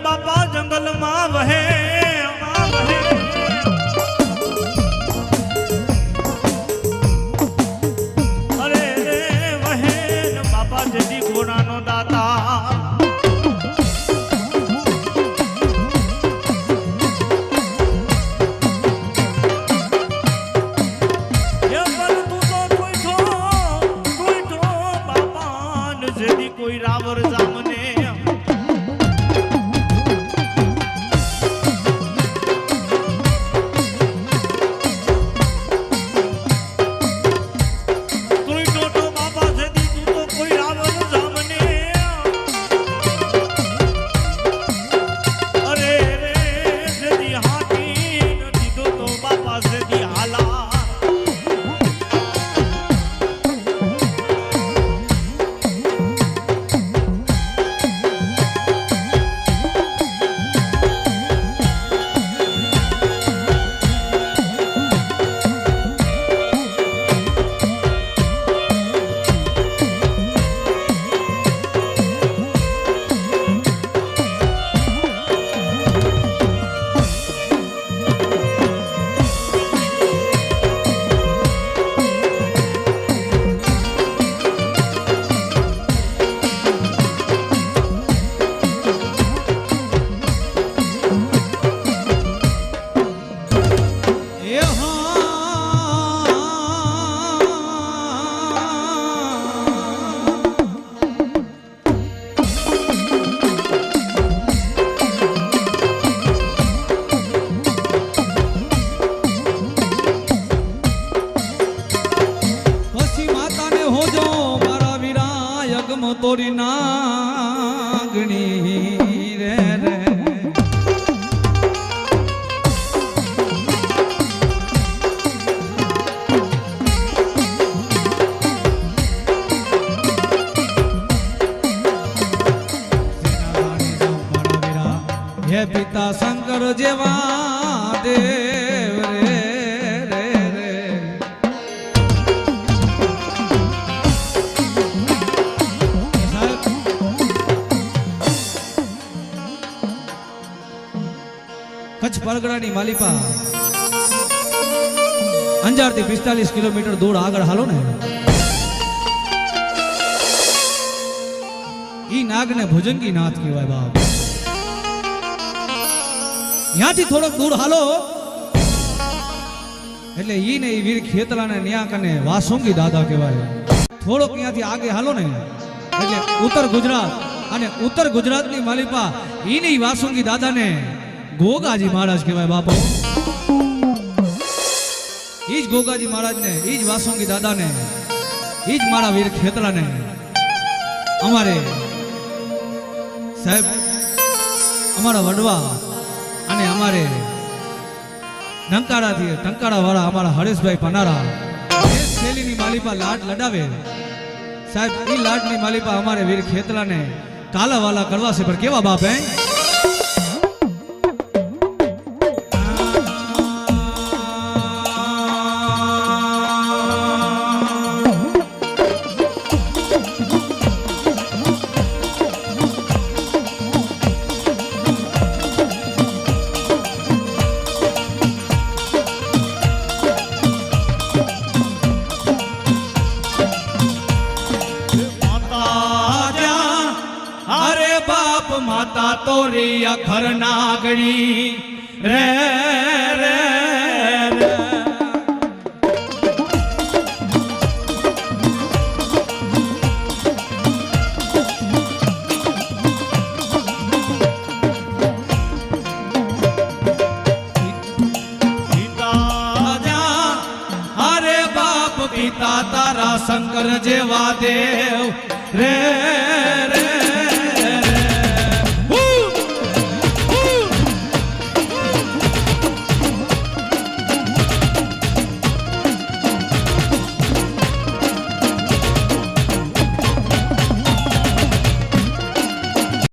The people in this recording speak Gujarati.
બાપા જંગલમાં વહે અરે રે વહે બાપા જેથી ઘોડાનો દાતા કોઈ રાવર જામને તોરી નાગણી રે રે હે પિતા શંકર જેવા દેવ રે કચ્છ પરગણાની માલિપા અંજાર થી 45 કિલોમીટર દૂર આગળ હાલો ને ઈ નાગ ને ભુજંગી નાથ કહેવાય બાપ ત્યાંથી થોડોક દૂર હાલો એટલે ઈ ને ઈ વીર ખેતલા ને ન્યા કને વાસુંગી દાદા કહેવાય થોડોક ત્યાંથી આગે હાલો ને એટલે ઉત્તર ગુજરાત અને ઉત્તર ગુજરાતની માલિપા ઈ ને ઈ વાસુંગી દાદા ને ગોગાજી મહારાજ કહેવાય બાપો ઈ જ ગોગાજી મહારાજ ને ઈ જ વાસુંગી દાદા ને ઈ જ મારા વીર ખેતલા ને અમારે સાહેબ અમારા વડવા અને અમારે ટંકારાથી ટંકારા વાળા અમારા હરેશભાઈ પનારા શૈલીની માલિપા લાડ લડાવે સાહેબ ઈ લાડની માલિપા અમારે વીર ખેતલા ને કાલા વાલા કરવા છે પણ કેવા બાપ હે માતા તોરી અખર નાગણી રે રે પિતા તારા શંકર જેવા દેવ રે